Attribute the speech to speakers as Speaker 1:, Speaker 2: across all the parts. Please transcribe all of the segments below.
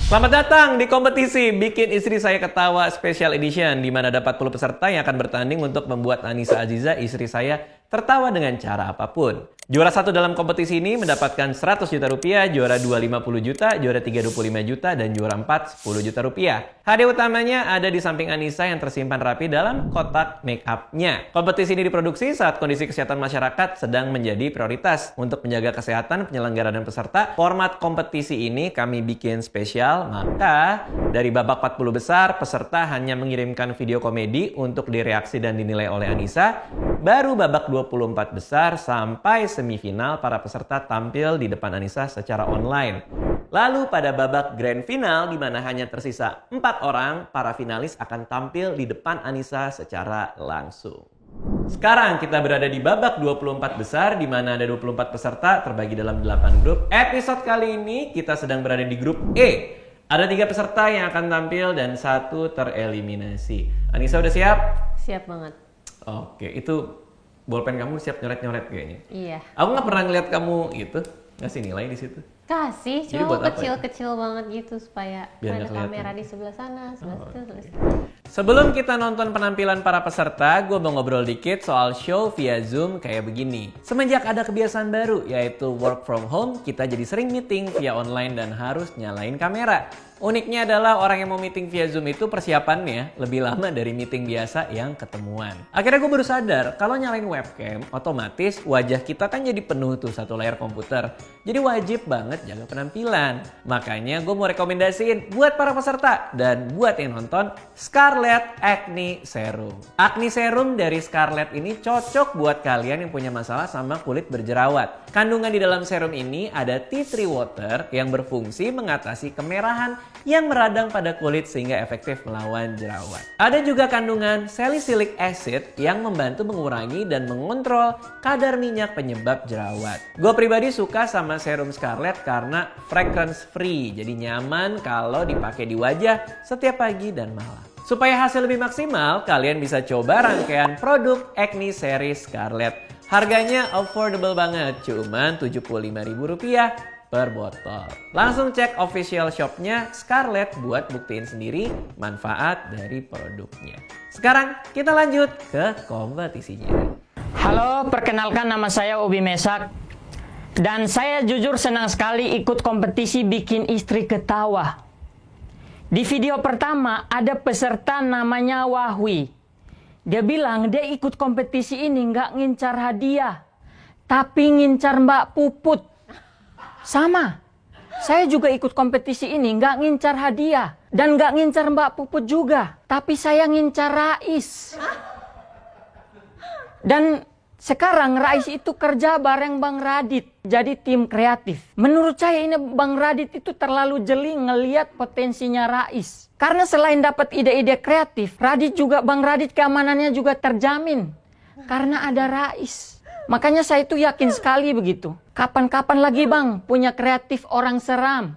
Speaker 1: Selamat datang di kompetisi Bikin Istri Saya Ketawa Special Edition, di mana ada 40 peserta yang akan bertanding untuk membuat Anissa Aziza, istri saya, tertawa dengan cara apapun. Juara 1 dalam kompetisi ini mendapatkan 100 juta rupiah, juara 2 50 juta, juara 3 25 juta, dan juara 4 10 juta rupiah. Hadiah utamanya ada di samping Anissa yang tersimpan rapi dalam kotak make up-nya. Kompetisi ini diproduksi saat kondisi kesehatan masyarakat sedang menjadi prioritas. Untuk menjaga kesehatan penyelenggara dan peserta, format kompetisi ini kami bikin spesial, maka dari babak 40 besar, peserta hanya mengirimkan video komedi untuk direaksi dan dinilai oleh Anissa. Baru babak 24 besar sampai semifinal, para peserta tampil di depan Anissa secara online. Lalu pada babak grand final, di mana hanya tersisa 4 orang, para finalis akan tampil di depan Anissa secara langsung. Sekarang kita berada di babak 24 besar, di mana ada 24 peserta terbagi dalam 8 grup. Episode kali ini kita sedang berada di grup E. Ada 3 peserta yang akan tampil dan 1 tereliminasi. Anissa udah siap?
Speaker 2: Siap banget.
Speaker 1: Oke, itu bolpen kamu siap nyoret-nyoret kayaknya.
Speaker 2: Iya.
Speaker 1: Aku nggak pernah ngeliat kamu gitu ngasih nilai di situ.
Speaker 2: Kasih,
Speaker 1: Jadi
Speaker 2: cuma
Speaker 1: buat apa
Speaker 2: kecil-kecil banget gitu supaya
Speaker 1: Biar
Speaker 2: ada
Speaker 1: nggak
Speaker 2: kamera
Speaker 1: kelihatan.
Speaker 2: di sebelah sana, sebelah situ, sebelah situ.
Speaker 1: Sebelum kita nonton penampilan para peserta, gue mau ngobrol dikit soal show via Zoom kayak begini. Semenjak ada kebiasaan baru, yaitu work from home, kita jadi sering meeting via online dan harus nyalain kamera. Uniknya adalah orang yang mau meeting via Zoom itu persiapannya lebih lama dari meeting biasa yang ketemuan. Akhirnya gue baru sadar, kalau nyalain webcam, otomatis wajah kita kan jadi penuh tuh satu layar komputer. Jadi wajib banget jaga penampilan. Makanya gue mau rekomendasiin buat para peserta dan buat yang nonton, Scarlett Acne Serum. Acne Serum dari Scarlett ini cocok buat kalian yang punya masalah sama kulit berjerawat. Kandungan di dalam serum ini ada tea tree water yang berfungsi mengatasi kemerahan yang meradang pada kulit sehingga efektif melawan jerawat. Ada juga kandungan salicylic acid yang membantu mengurangi dan mengontrol kadar minyak penyebab jerawat. Gue pribadi suka sama serum Scarlett karena fragrance free, jadi nyaman kalau dipakai di wajah setiap pagi dan malam. Supaya hasil lebih maksimal, kalian bisa coba rangkaian produk Acne Series Scarlett. Harganya affordable banget, cuman Rp75.000 per botol. Langsung cek official shopnya Scarlett buat buktiin sendiri manfaat dari produknya. Sekarang kita lanjut ke kompetisinya.
Speaker 3: Halo, perkenalkan nama saya Obi Mesak. Dan saya jujur senang sekali ikut kompetisi Bikin Istri Ketawa. Di video pertama ada peserta namanya Wahwi. Dia bilang dia ikut kompetisi ini nggak ngincar hadiah, tapi ngincar Mbak Puput. Sama, saya juga ikut kompetisi ini nggak ngincar hadiah dan nggak ngincar Mbak Puput juga, tapi saya ngincar Rais. Dan sekarang Rais itu kerja bareng Bang Radit, jadi tim kreatif. Menurut saya ini Bang Radit itu terlalu jeli ngelihat potensinya Rais. Karena selain dapat ide-ide kreatif, Bang Radit keamanannya juga terjamin. Karena ada Rais. Makanya saya itu yakin sekali begitu. Kapan-kapan lagi Bang punya kreatif orang seram.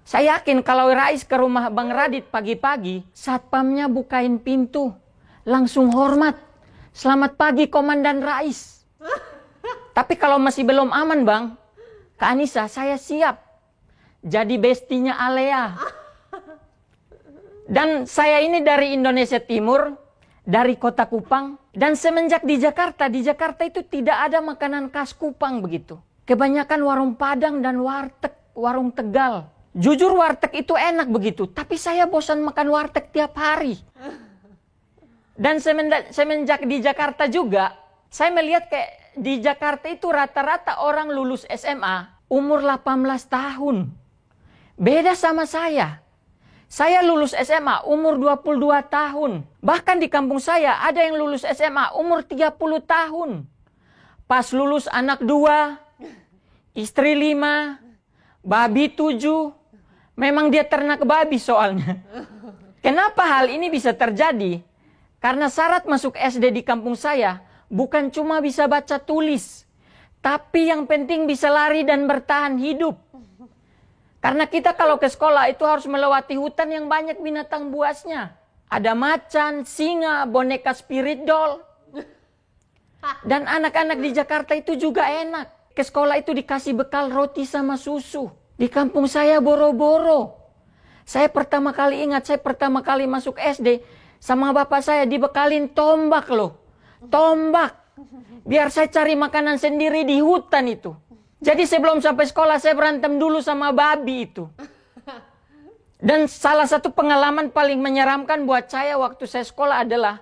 Speaker 3: Saya yakin kalau Rais ke rumah Bang Radit pagi-pagi, satpamnya bukain pintu. Langsung hormat. Selamat pagi Komandan Rais. Tapi kalau masih belum aman Bang, Kak Anissa saya siap. Jadi bestinya Alea. Dan saya ini dari Indonesia Timur, dari kota Kupang. Dan semenjak di Jakarta itu tidak ada makanan khas Kupang begitu. Kebanyakan warung Padang dan warteg, warung Tegal. Jujur warteg itu enak begitu, tapi saya bosan makan warteg tiap hari. Dan semenjak di Jakarta juga, saya melihat kayak di Jakarta itu rata-rata orang lulus SMA umur 18 tahun. Beda sama saya. Saya lulus SMA umur 22 tahun. Bahkan di kampung saya ada yang lulus SMA umur 30 tahun. Pas lulus anak 2, istri 5, babi 7. Memang dia ternak babi soalnya. Kenapa hal ini bisa terjadi? Karena syarat masuk SD di kampung saya bukan cuma bisa baca tulis. Tapi yang penting bisa lari dan bertahan hidup. Karena kita kalau ke sekolah itu harus melewati hutan yang banyak binatang buasnya. Ada macan, singa, boneka spirit doll. Dan anak-anak di Jakarta itu juga enak. Ke sekolah itu dikasih bekal roti sama susu. Di kampung saya boro-boro. Saya pertama kali masuk SD, sama bapak saya dibekalin tombak loh. Tombak. Biar saya cari makanan sendiri di hutan itu. Jadi sebelum sampai sekolah saya berantem dulu sama babi itu. Dan salah satu pengalaman paling menyeramkan buat saya waktu saya sekolah adalah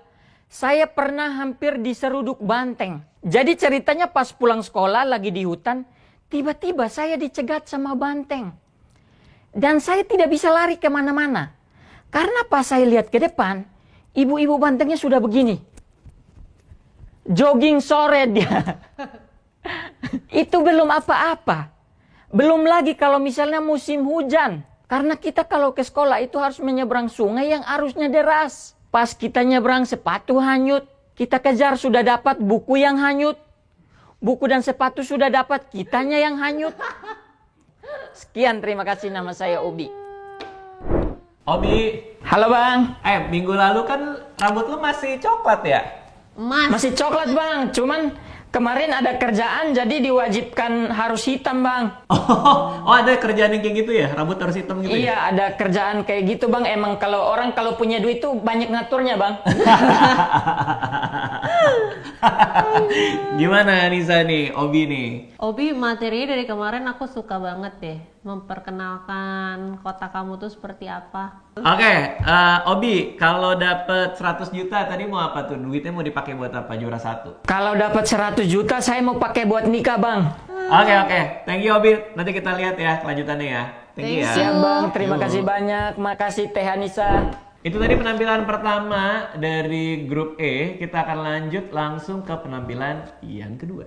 Speaker 3: saya pernah hampir diseruduk banteng. Jadi ceritanya pas pulang sekolah lagi di hutan, tiba-tiba saya dicegat sama banteng. Dan saya tidak bisa lari kemana-mana. Karena pas saya lihat ke depan, ibu-ibu bantengnya sudah begini. Jogging sore dia. Itu belum apa-apa. Belum lagi kalau misalnya musim hujan. Karena kita kalau ke sekolah itu harus menyeberang sungai yang arusnya deras. Pas kita nyeberang sepatu hanyut. Kita kejar sudah dapat buku yang hanyut. Buku dan sepatu sudah dapat, kitanya yang hanyut. Sekian, terima kasih, nama saya Obi.
Speaker 1: Obi.
Speaker 3: Halo bang.
Speaker 1: Minggu lalu kan rambut lu masih coklat ya?
Speaker 3: Masih coklat bang, cuman kemarin ada kerjaan jadi diwajibkan harus hitam bang.
Speaker 1: Oh, ada kerjaan yang kayak gitu ya? Rambut harus hitam gitu
Speaker 3: Iya,
Speaker 1: ya?
Speaker 3: ada kerjaan kayak gitu bang. Emang kalau orang kalau punya duit tuh banyak ngaturnya bang.
Speaker 1: Gimana Nisa nih, Obi nih?
Speaker 2: Obi, materinya dari kemarin aku suka banget deh. Memperkenalkan kota kamu tuh seperti apa.
Speaker 1: Oke, Obi, kalau dapet 100 juta tadi mau apa tuh? Duitnya mau dipakai buat apa? Juara satu.
Speaker 3: Kalau dapat 100 juta saya mau pakai buat nikah bang.
Speaker 1: Oke. Thank you Obi. Nanti kita lihat ya kelanjutannya ya. Thank you ya.
Speaker 3: Siap bang, terima
Speaker 1: Yuk.
Speaker 3: kasih banyak. Makasih Teh Anissa.
Speaker 1: Itu tadi penampilan pertama dari grup E. Kita akan lanjut langsung ke penampilan yang kedua.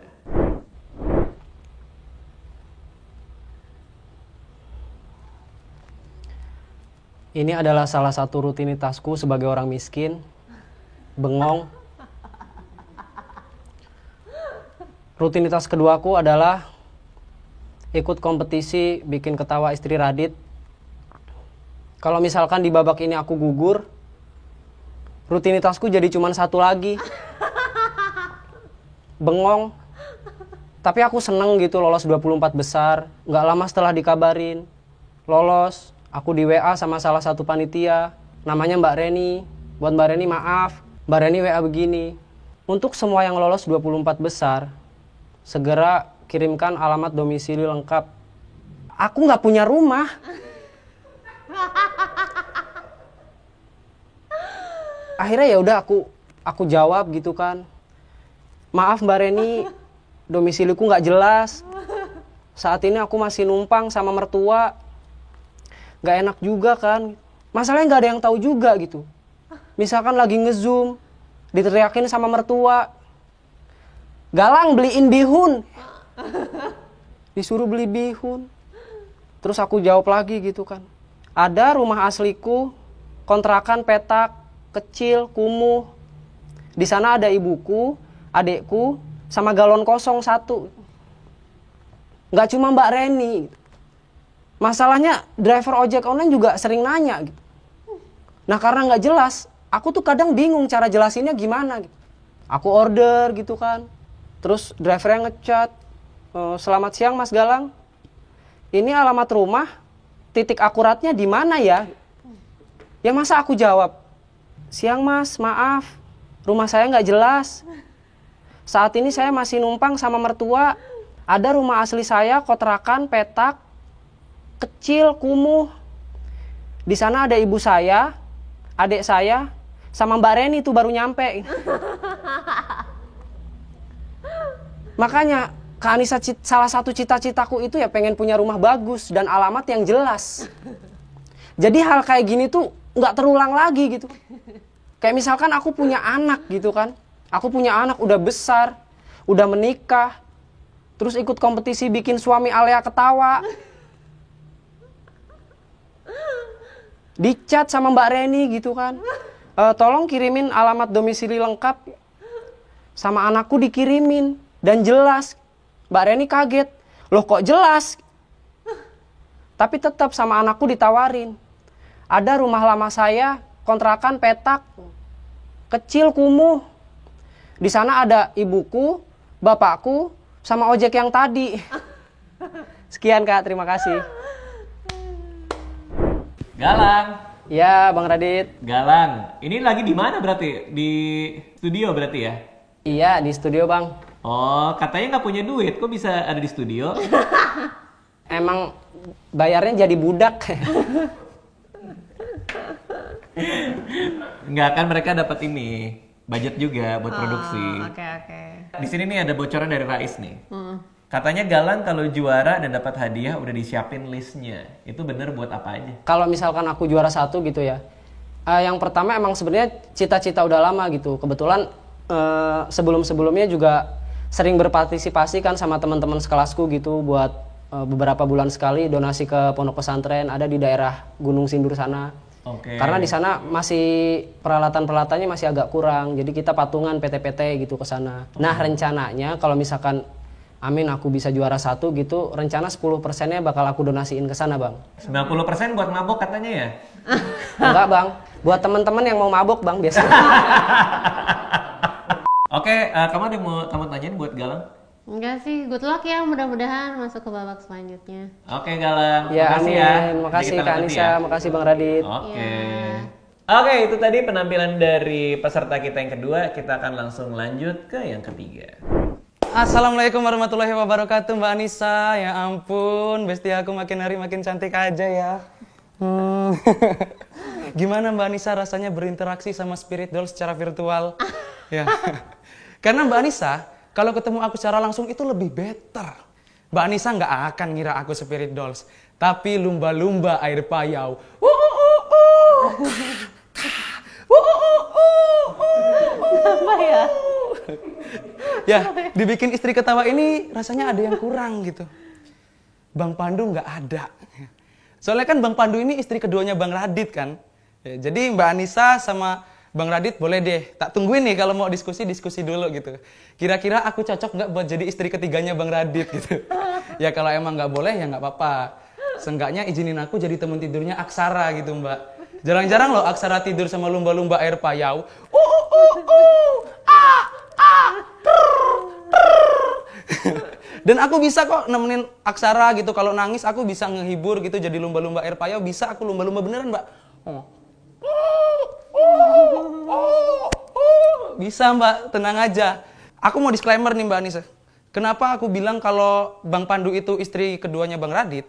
Speaker 4: Ini adalah salah satu rutinitasku sebagai orang miskin, bengong. Rutinitas keduaku adalah ikut kompetisi bikin ketawa istri Radit. Kalau misalkan di babak ini aku gugur, rutinitasku jadi cuma satu lagi. Bengong. Tapi aku seneng gitu lolos 24 besar. Nggak lama setelah dikabarin lolos, aku di WA sama salah satu panitia, namanya Mbak Reni. Buat Mbak Reni maaf, Mbak Reni WA begini. Untuk semua yang lolos 24 besar, segera kirimkan alamat domisili lengkap. Aku nggak punya rumah. Akhirnya ya udah aku jawab gitu kan. Maaf Mbak Reni, domisiliku nggak jelas. Saat ini aku masih numpang sama mertua. Nggak enak juga kan. Masalahnya nggak ada yang tahu juga gitu. Misalkan lagi nge-zoom, diteriakin sama mertua. Galang beliin bihun. Disuruh beli bihun. Terus aku jawab lagi gitu kan. Ada rumah asliku, kontrakan petak, kecil, kumuh. Di sana ada ibuku, adekku, sama galon kosong 1. Nggak cuma Mbak Reni. Masalahnya driver ojek online juga sering nanya gitu. Nah karena nggak jelas, aku tuh kadang bingung cara jelasinnya gimana gitu. Aku order gitu kan. Terus drivernya ngechat, selamat siang Mas Galang. Ini alamat rumah, titik akuratnya di mana ya? Ya masa aku jawab, siang Mas, maaf, rumah saya nggak jelas. Saat ini saya masih numpang sama mertua. Ada rumah asli saya, kontrakan, petak, kecil, kumuh. Di sana ada ibu saya, adik saya, sama Mbak Reni tuh baru nyampe. Makanya Kak Anissa, salah satu cita-citaku itu ya pengen punya rumah bagus dan alamat yang jelas. Jadi hal kayak gini tuh nggak terulang lagi gitu. Kayak misalkan aku punya anak gitu kan. Aku punya anak udah besar, udah menikah, terus ikut kompetisi bikin suami Alea ketawa. Dicat sama Mbak Reni gitu kan. Tolong kirimin alamat domisili lengkap. Sama anakku dikirimin dan jelas. Mbak Reni kaget, loh kok jelas? Tapi tetap sama anakku ditawarin. Ada rumah lama saya, kontrakan petak, kecil kumuh. Di sana ada ibuku, bapakku, sama ojek yang tadi. Sekian Kak, terima kasih.
Speaker 1: Galang.
Speaker 4: Ya, Bang Radit.
Speaker 1: Galang. Ini lagi di mana berarti? Di studio berarti ya?
Speaker 4: Iya, di studio, Bang.
Speaker 1: Oh, katanya nggak punya duit. Kok bisa ada di studio?
Speaker 4: Emang bayarnya jadi budak.
Speaker 1: Nggak, kan mereka dapat ini. Budget juga buat produksi.
Speaker 2: Oke.
Speaker 1: Di sini nih ada bocoran dari Rais nih. Katanya Galang kalau juara dan dapat hadiah udah disiapin listnya. Itu bener buat apa aja?
Speaker 4: Kalau misalkan aku juara 1 gitu ya. Yang pertama emang sebenarnya cita-cita udah lama gitu. Kebetulan sebelum-sebelumnya juga sering berpartisipasi kan sama teman-teman sekelasku gitu buat beberapa bulan sekali donasi ke pondok pesantren ada di daerah Gunung Sindur sana.
Speaker 1: Oke.
Speaker 4: Karena di sana masih peralatan-peralatannya masih agak kurang. Jadi kita patungan PT-PT gitu ke sana. Nah, rencananya kalau misalkan amin aku bisa juara 1 gitu, rencana 10%-nya bakal aku donasiin ke sana, Bang.
Speaker 1: 90% buat mabok katanya ya?
Speaker 4: Enggak, Bang. Buat teman-teman yang mau mabok, Bang, biasanya.
Speaker 1: Oke, kamu ada yang mau kamu tanyain buat Galang?
Speaker 2: Enggak sih, good luck ya, mudah-mudahan masuk ke babak selanjutnya.
Speaker 1: Oke Galang,
Speaker 4: Ya,
Speaker 1: makasih
Speaker 4: amin.
Speaker 1: ya.
Speaker 4: Makasih
Speaker 1: Kita
Speaker 4: Kak
Speaker 1: lanjut
Speaker 4: Anissa, makasih Bang Radit.
Speaker 1: Oke. Oke, itu tadi penampilan dari peserta kita yang kedua. Kita akan langsung lanjut ke yang ketiga.
Speaker 5: Assalamualaikum warahmatullahi wabarakatuh Mbak Anissa. Ya ampun, bestie aku makin hari makin cantik aja ya. Gimana Mbak Anissa rasanya berinteraksi sama Spirit Doll secara virtual? Ya. Karena Mbak Anissa, kalau ketemu aku secara langsung itu lebih better. Mbak Anissa nggak akan ngira aku Spirit Dolls, tapi lumba-lumba air payau.
Speaker 2: Apa ya?
Speaker 5: Ya, dibikin istri ketawa ini rasanya ada yang kurang gitu. Bang Pandu nggak ada. Soalnya kan Bang Pandu ini istri keduanya Bang Radit kan. Ya, jadi Mbak Anissa sama Bang Radit boleh deh, tak tungguin nih kalau mau diskusi dulu gitu. Kira-kira aku cocok nggak buat jadi istri ketiganya Bang Radit gitu. Ya kalau emang nggak boleh ya nggak apa-apa. Seenggaknya izinin aku jadi teman tidurnya Aksara gitu Mbak. Jarang-jarang loh Aksara tidur sama lumba-lumba air payau. Dan aku bisa kok nemenin Aksara gitu kalau nangis aku bisa ngehibur gitu jadi lumba-lumba air payau bisa aku lumba-lumba beneran Mbak. Bisa Mbak, tenang aja. Aku mau disclaimer nih Mbak Anissa. Kenapa aku bilang kalau Bang Pandu itu istri keduanya Bang Radit?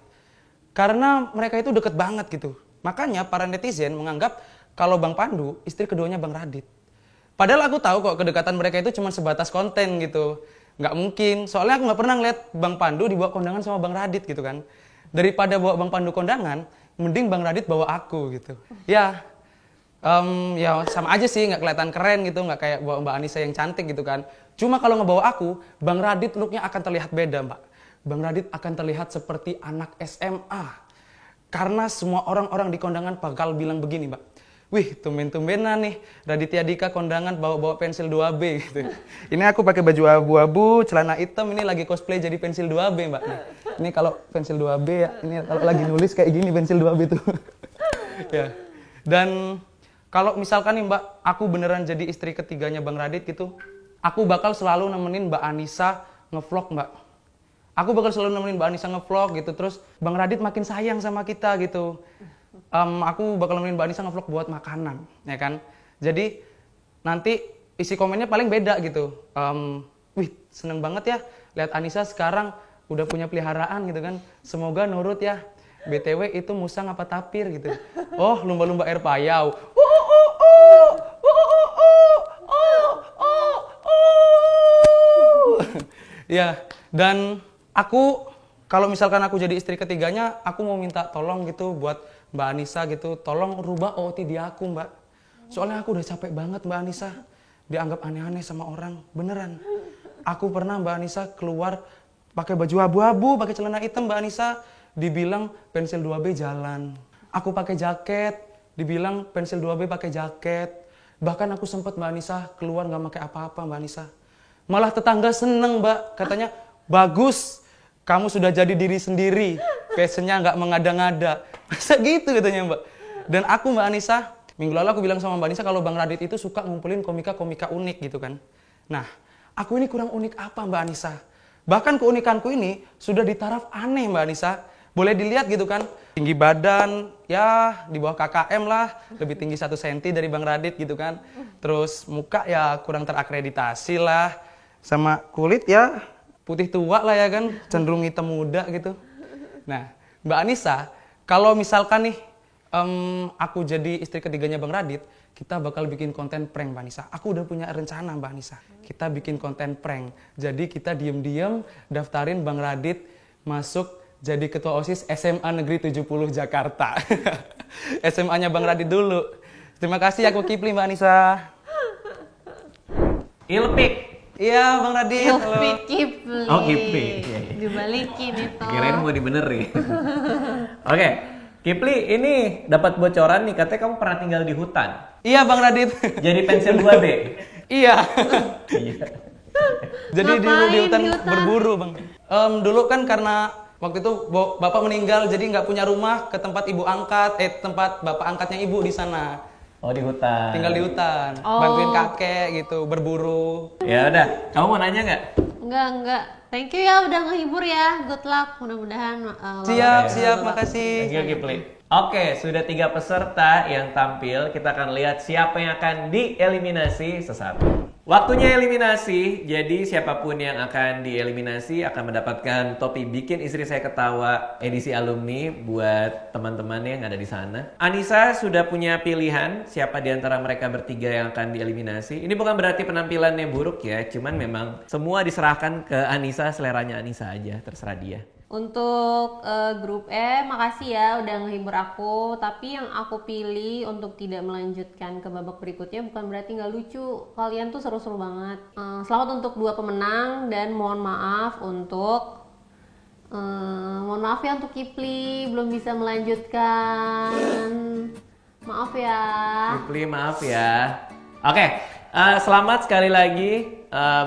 Speaker 5: Karena mereka itu deket banget gitu. Makanya para netizen menganggap kalau Bang Pandu istri keduanya Bang Radit. Padahal aku tahu kok kedekatan mereka itu cuma sebatas konten gitu. Nggak mungkin, soalnya aku nggak pernah ngeliat Bang Pandu dibawa kondangan sama Bang Radit gitu kan. Daripada bawa Bang Pandu kondangan, mending Bang Radit bawa aku gitu. Ya sama aja sih, nggak kelihatan keren gitu, nggak kayak bawa Mbak Anissa yang cantik gitu kan. Cuma kalau ngebawa aku, Bang Radit looknya akan terlihat beda Mbak. Bang Radit akan terlihat seperti anak SMA. Karena semua orang-orang di kondangan bakal bilang begini Mbak. Wih, tumben-tumbenan nih, Raditya Dika kondangan bawa-bawa pensil 2B gitu. Ini aku pakai baju abu-abu, celana hitam, ini lagi cosplay jadi pensil 2B Mbak. Nih, ini kalau pensil 2B ya, ini kalau lagi nulis kayak gini pensil 2B tuh. Ya. Dan kalau misalkan nih Mbak, aku beneran jadi istri ketiganya Bang Radit gitu, aku bakal selalu nemenin Mbak Anissa ngevlog Mbak. Aku bakal selalu nemenin Mbak Anissa ngevlog gitu, terus Bang Radit makin sayang sama kita gitu. Aku bakal nemenin Mbak Anissa ngevlog buat makanan, ya kan? Jadi nanti isi komennya paling beda gitu. Wih, seneng banget ya lihat Anissa sekarang udah punya peliharaan gitu kan. Semoga nurut ya. BTW itu musang apa tapir gitu. Oh, lumba-lumba air payau. Ya, dan aku kalau misalkan aku jadi istri ketiganya, aku mau minta tolong gitu buat Mbak Anissa gitu, tolong rubah OOT di aku Mbak. Soalnya aku udah capek banget Mbak Anissa, dianggap aneh-aneh sama orang, beneran. Aku pernah Mbak Anissa keluar pakai baju abu-abu, pakai celana hitam Mbak Anissa, dibilang pensil 2B jalan. Aku pakai jaket, dibilang pensil 2B pakai jaket. Bahkan aku sempet Mbak Anissa keluar nggak pakai apa-apa Mbak Anissa. Malah tetangga seneng Mbak, katanya bagus. Kamu sudah jadi diri sendiri, fashionnya nggak mengada-ngada. Masa gitu katanya Mbak. Dan aku Mbak Anissa, minggu lalu aku bilang sama Mbak Anissa kalau Bang Radit itu suka ngumpulin komika-komika unik gitu kan. Nah, aku ini kurang unik apa Mbak Anissa? Bahkan keunikanku ini sudah di taraf aneh Mbak Anissa. Boleh dilihat gitu kan, tinggi badan ya di bawah KKM lah, lebih tinggi 1 cm dari Bang Radit gitu kan. Terus muka ya kurang terakreditasi lah, sama kulit ya putih tua lah ya kan, cenderung hitam muda gitu. Nah, Mbak Anissa, kalau misalkan nih aku jadi istri ketiganya Bang Radit, kita bakal bikin konten prank Mbak Anissa. Aku udah punya rencana Mbak Anissa. Kita bikin konten prank. Jadi kita diem-diem daftarin Bang Radit masuk jadi ketua OSIS SMA Negeri 70 Jakarta. SMA-nya Bang Radit dulu. Terima kasih aku Kipli Mbak Anissa.
Speaker 1: Ilpik.
Speaker 5: Iya Bang Radit.
Speaker 2: Kipli, Kipli.
Speaker 1: Oh, Kipli.
Speaker 2: Dibalikin itu.
Speaker 1: Kirain mau dibenerin. Oke, Kipli ini dapat bocoran nih, katanya kamu pernah tinggal di hutan.
Speaker 5: Iya Bang Radit.
Speaker 1: Jadi pensil 2B.
Speaker 5: Iya.
Speaker 1: Iya.
Speaker 5: Jadi di
Speaker 2: Ngapain
Speaker 5: hutan
Speaker 2: di hutan?
Speaker 5: berburu Bang. Dulu kan karena waktu itu bapak meninggal, jadi nggak punya rumah ke tempat ibu angkat, tempat bapak angkatnya ibu di sana.
Speaker 1: Oh, di hutan.
Speaker 5: Tinggal di hutan,
Speaker 2: Oh.
Speaker 5: bantuin kakek gitu, berburu.
Speaker 1: Ya udah, kamu mau nanya nggak?
Speaker 2: Enggak. Thank you ya udah ngehibur ya. Good luck. Mudah-mudahan
Speaker 5: Siap, makasih.
Speaker 1: Thank you, Kipli. Oke, sudah 3 peserta yang tampil. Kita akan lihat siapa yang akan dieliminasi sesaat. Waktunya eliminasi, jadi siapapun yang akan dieliminasi akan mendapatkan topi Bikin Istri Saya Ketawa edisi alumni buat teman-temannya yang ada di sana. Anissa sudah punya pilihan siapa di antara mereka bertiga yang akan dieliminasi. Ini bukan berarti penampilannya buruk ya, cuman memang semua diserahkan ke Anissa, seleranya Anissa aja, terserah dia.
Speaker 2: Untuk grup E, makasih ya udah ngehibur aku. Tapi yang aku pilih untuk tidak melanjutkan ke babak berikutnya bukan berarti nggak lucu. Kalian tuh seru-seru banget. Selamat untuk 2 pemenang dan mohon maaf ya untuk Kipli belum bisa melanjutkan. Maaf ya.
Speaker 1: Kipli, maaf ya. Oke, selamat sekali lagi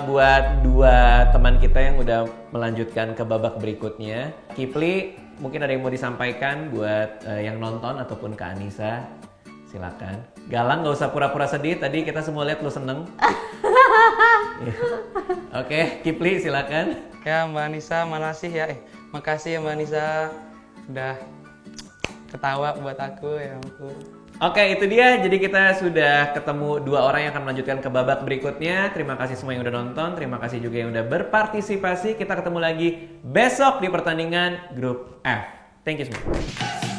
Speaker 1: buat 2 teman kita yang udah melanjutkan ke babak berikutnya. Kipli, mungkin ada yang mau disampaikan buat yang nonton ataupun ke Anissa. Silakan. Galang, nggak usah pura-pura sedih. Tadi kita semua lihat lu seneng. Oke, Kipli silakan.
Speaker 5: Ya Mbak Anissa, makasih ya Mbak Anissa udah ketawa buat aku ya ampun.
Speaker 1: Oke, itu dia. Jadi kita sudah ketemu 2 orang yang akan melanjutkan ke babak berikutnya. Terima kasih semua yang udah nonton. Terima kasih juga yang udah berpartisipasi. Kita ketemu lagi besok di pertandingan grup F. Thank you semua.